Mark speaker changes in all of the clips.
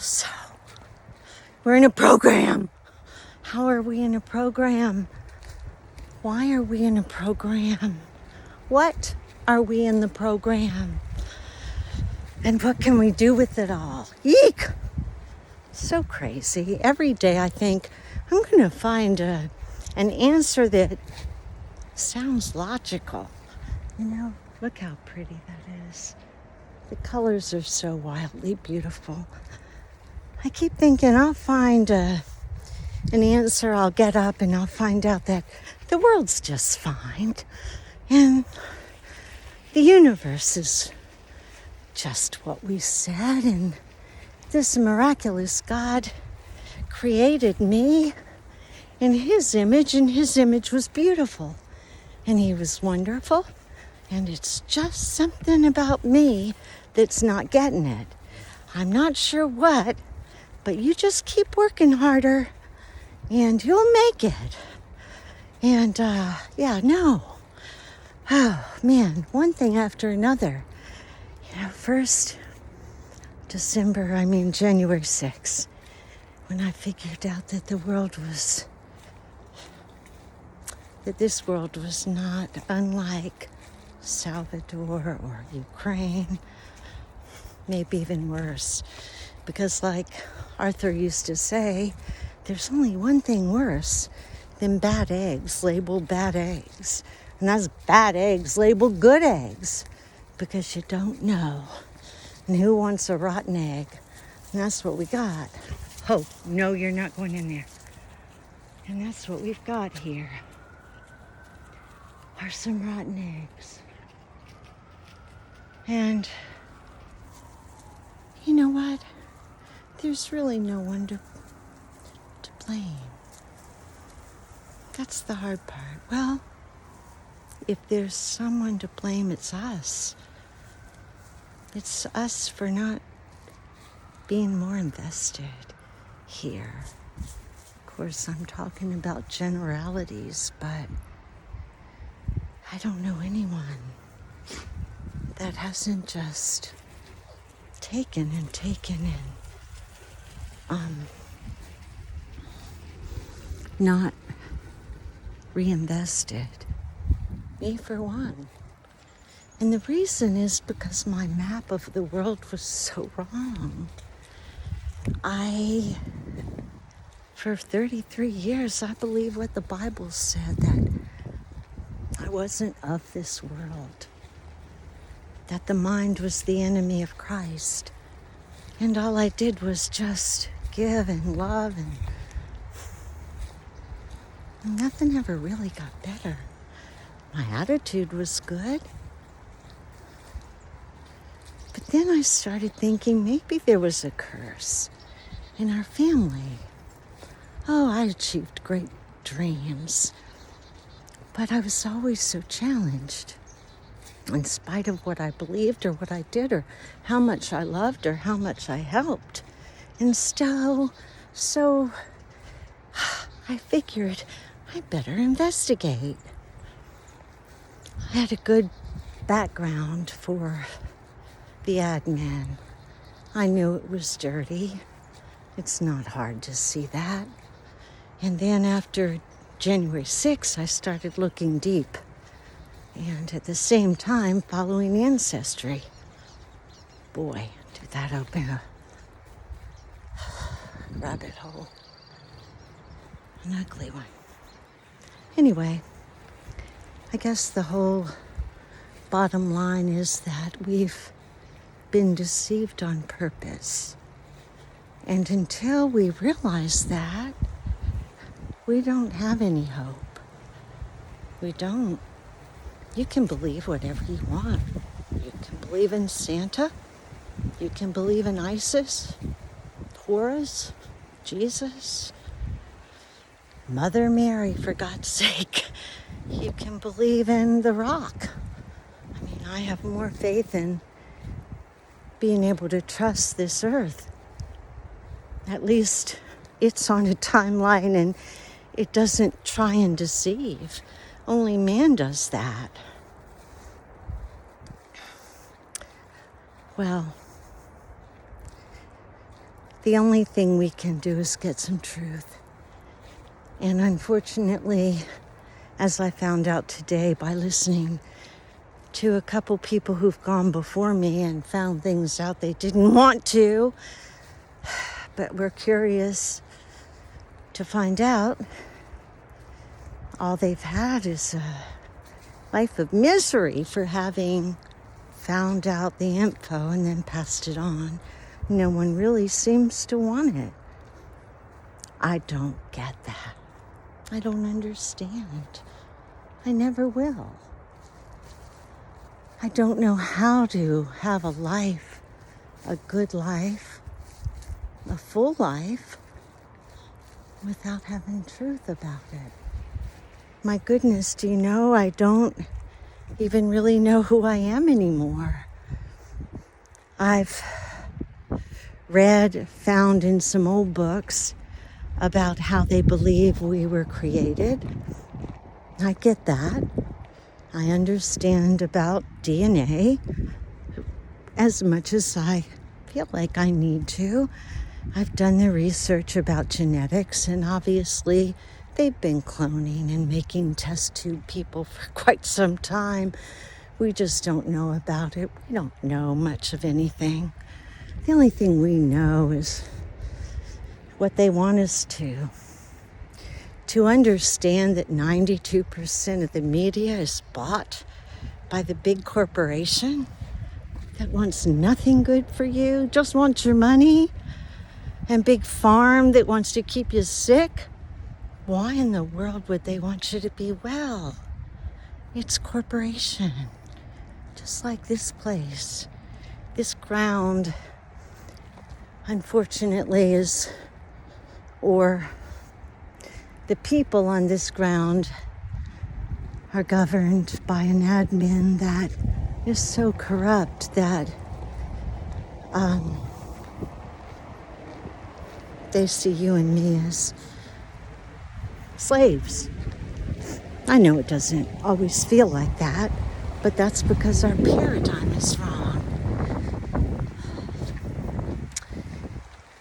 Speaker 1: So, we're in a program. How are we in a program? Why are we in a program? What are we in the program? And what can we do with it all? Eek! So crazy. Every day I think I'm going to find an answer that sounds logical. You know, look how pretty that is. The colors are so wildly beautiful. I keep thinking I'll find an answer. I'll get up and I'll find out that the world's just fine. And the universe is just what we said. And this miraculous God created me in his image, and his image was beautiful. And he was wonderful. And it's just something about me that's not getting it. I'm not sure what, but you just keep working harder and you'll make it. And oh man, one thing after another. You know, first January 6th, when I figured out that this world was not unlike Salvador or Ukraine, maybe even worse. Because like Arthur used to say, there's only one thing worse than bad eggs labeled bad eggs. And that's bad eggs labeled good eggs. Because you don't know. And who wants a rotten egg? And that's what we got. Oh, no, you're not going in there. And that's what we've got here. Are some rotten eggs. And you know what? There's really no one to blame. That's the hard part. Well, if there's someone to blame, it's us. It's us for not being more invested here. Of course, I'm talking about generalities, but I don't know anyone that hasn't just taken and not reinvested. Me for one. And the reason is because my map of the world was so wrong. For 33 years, I believed what the Bible said, that I wasn't of this world, that the mind was the enemy of Christ. And all I did was just give and love, and nothing ever really got better. My attitude was good. But then I started thinking maybe there was a curse in our family. Oh, I achieved great dreams, but I was always so challenged in spite of what I believed or what I did or how much I loved or how much I helped. And so I figured I better investigate. I had a good background for the admin. I knew it was dirty. It's not hard to see that. And then after January 6th, I started looking deep. And at the same time, following Ancestry. Boy, did that open a rabbit hole. An ugly one. Anyway, I guess the whole bottom line is that we've been deceived on purpose. And until we realize that, we don't have any hope. We don't. You can believe whatever you want. You can believe in Santa. You can believe in ISIS, Horus, Jesus, Mother Mary, for God's sake. You can believe in the rock. I mean, I have more faith in being able to trust this earth. At least it's on a timeline and it doesn't try and deceive. Only man does that. Well, the only thing we can do is get some truth. And unfortunately, as I found out today by listening to a couple people who've gone before me and found things out they didn't want to, but were curious to find out, all they've had is a life of misery for having found out the info and then passed it on. No one really seems to want it. I don't get that. I don't understand. I never will. I don't know how to have a life, a good life, a full life, without having truth about it. My goodness, do you know, I don't even really know who I am anymore. I've found in some old books about how they believe we were created. I get that. I understand about DNA as much as I feel like I need to. I've done the research about genetics, and obviously they've been cloning and making test tube people for quite some time. We just don't know about it. We don't know much of anything. The only thing we know is what they want us to understand that 92% of the media is bought by the big corporation that wants nothing good for you, just wants your money, and big farm that wants to keep you sick. Why in the world would they want you to be well? It's corporation. Just like this place. This ground, unfortunately, or the people on this ground are governed by an admin that is so corrupt that they see you and me as slaves. I know it doesn't always feel like that, but that's because our paradigm is wrong.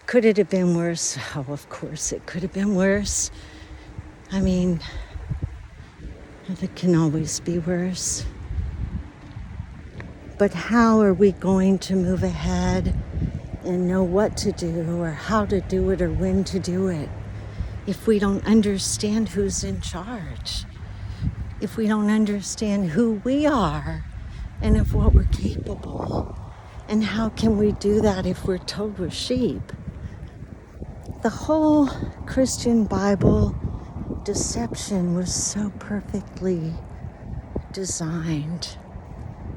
Speaker 1: Could it have been worse? Oh, of course it could have been worse. I mean, it can always be worse. But how are we going to move ahead and know what to do or how to do it or when to do it if we don't understand who's in charge? If we don't understand who we are and of what we're capable? And how can we do that if we're told we're sheep? The whole Christian Bible deception was so perfectly designed.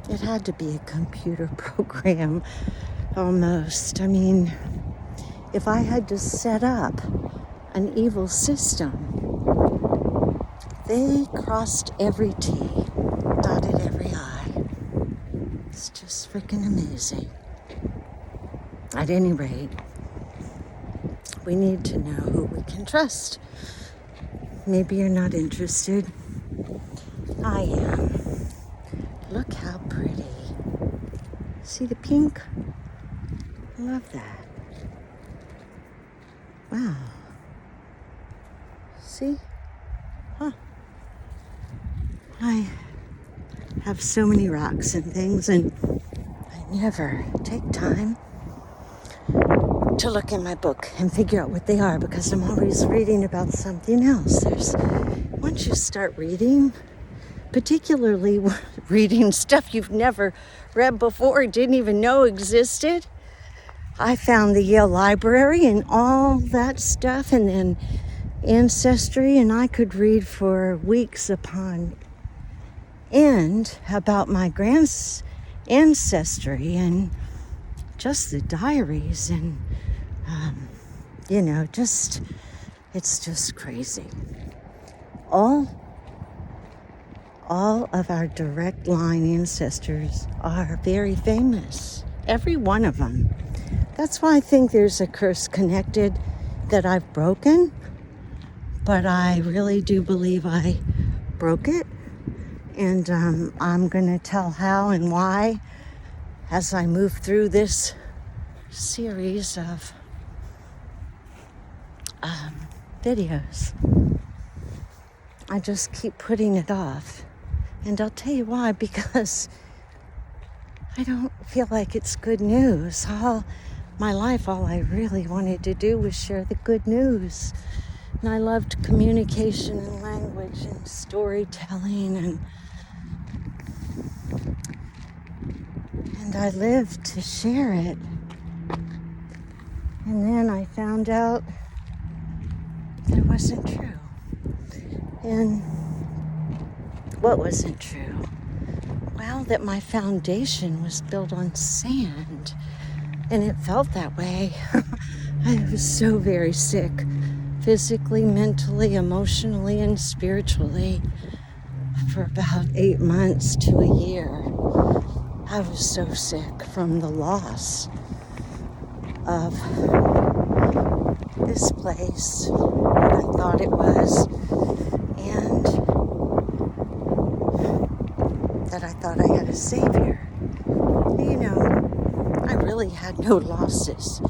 Speaker 1: It had to be a computer program almost. I mean, if I had to set up an evil system, they crossed every T, dotted every I. It's just freaking amazing. At any rate, we need to know who we can trust. Maybe you're not interested. I am. Look how pretty. See the pink? I love that. Wow. See? Huh. I have so many rocks and things, and I never take time to look in my book and figure out what they are because I'm always reading about something else. Once you start reading, particularly reading stuff you've never read before, didn't even know existed. I found the Yale Library and all that stuff, and then Ancestry, and I could read for weeks upon end about my grand's ancestry and just the diaries and it's just crazy. All of our direct line ancestors are very famous. Every one of them. That's why I think there's a curse connected that I've broken. But I really do believe I broke it. And I'm going to tell how and why as I move through this series of videos. I just keep putting it off. And I'll tell you why, because I don't feel like it's good news. All my life, all I really wanted to do was share the good news. And I loved communication and language and storytelling, and I lived to share it. And then I found out that it wasn't true. And what wasn't true? Well, that my foundation was built on sand. And it felt that way. I was so very sick, physically, mentally, emotionally, and spiritually, for about 8 months to a year. I was so sick from the loss of this place, what I thought it was, and that I thought I had a savior. You know, I really had no losses.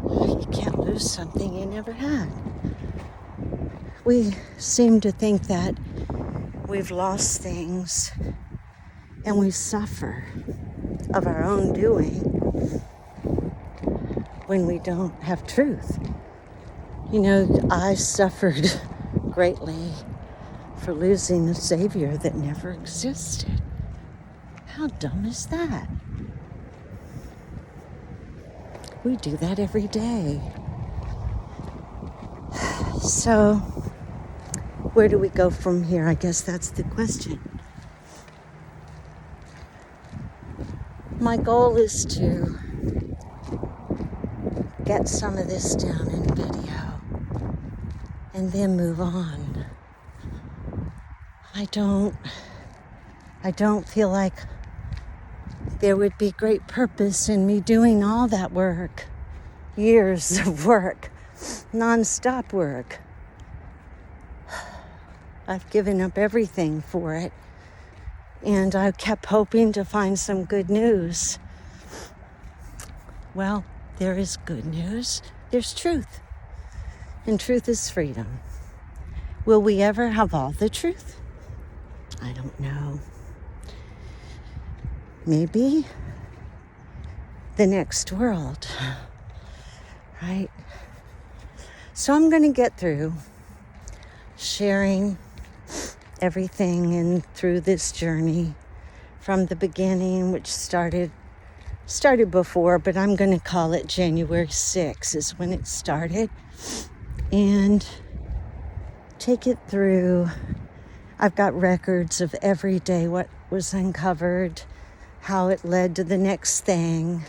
Speaker 1: You can't lose something you never had. We seem to think that we've lost things and we suffer of our own doing when we don't have truth. You know, I suffered greatly for losing a savior that never existed. How dumb is that? We do that every day. So, where do we go from here? I guess that's the question. My goal is to get some of this down in video and then move on. I don't feel like there would be great purpose in me doing all that work, years of work, non-stop work. I've given up everything for it, and I kept hoping to find some good news. Well, there is good news. There's truth, and truth is freedom. Will we ever have all the truth? I don't know. Maybe the next world, right? So I'm going to get through sharing everything and through this journey from the beginning, which started before, but I'm going to call it January 6th is when it started, and take it through. I've got records of every day, what was uncovered, how it led to the next thing,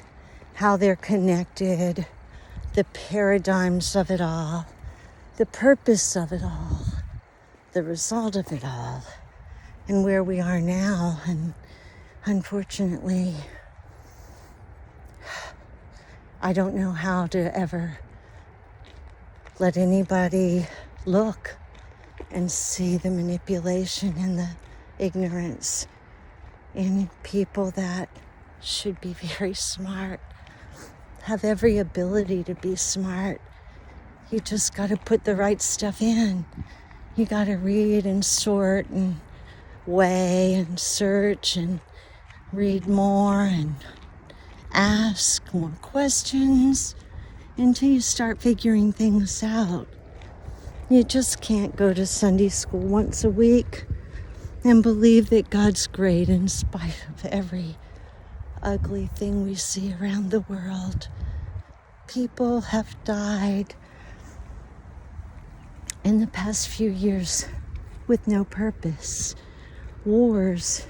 Speaker 1: how they're connected, the paradigms of it all, the purpose of it all, the result of it all, and where we are now. And unfortunately, I don't know how to ever let anybody look and see the manipulation and the ignorance in people that should be very smart, have every ability to be smart. You just got to put the right stuff in. You got to read and sort and weigh and search and read more and ask more questions until you start figuring things out. You just can't go to Sunday school once a week and believe that God's great in spite of every ugly thing we see around the world. People have died in the past few years with no purpose. Wars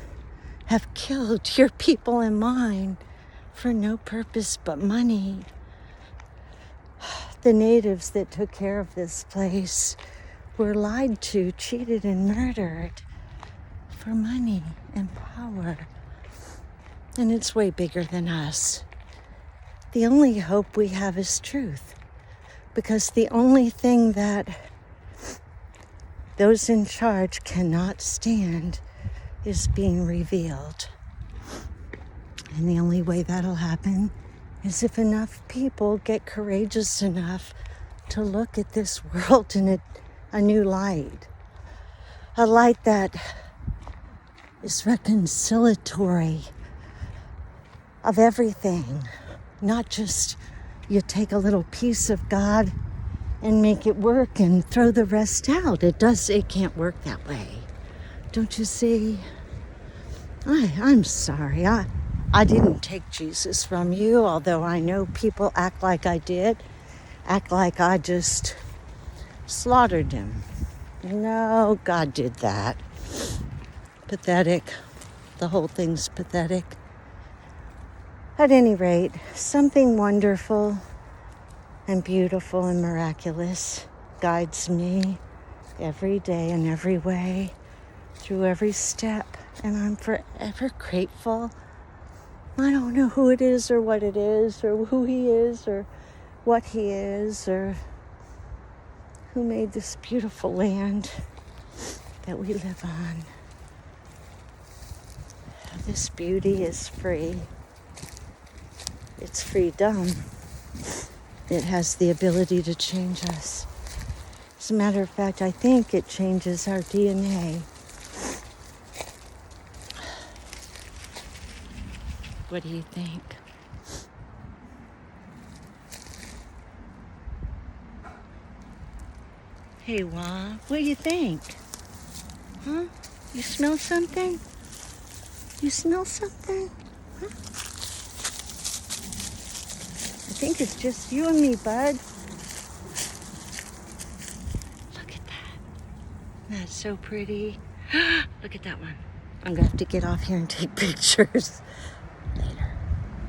Speaker 1: have killed your people and mine for no purpose but money. The natives that took care of this place were lied to, cheated, and murdered for money and power. And it's way bigger than us. The only hope we have is truth, because the only thing that those in charge cannot stand is being revealed. And the only way that'll happen is if enough people get courageous enough to look at this world in a new light. A light that is reconciliatory of everything. Not just you take a little piece of God and make it work and throw the rest out. It can't work that way. Don't you see? I'm sorry. I didn't take Jesus from you, although I know people act like I did. Act like I just slaughtered him. No, God did that. Pathetic. The whole thing's pathetic. At any rate, something wonderful and beautiful and miraculous guides me every day in every way, through every step, and I'm forever grateful. I don't know who it is or what it is or who he is or what he is or who made this beautiful land that we live on. This beauty is free. It's freedom. It has the ability to change us. As a matter of fact, I think it changes our DNA. What do you think? Hey, Wah, what do you think? Huh? You smell something? You smell something? Huh? I think it's just you and me, bud. Look at that. That's so pretty. Look at that one. I'm going to have to get off here and take pictures.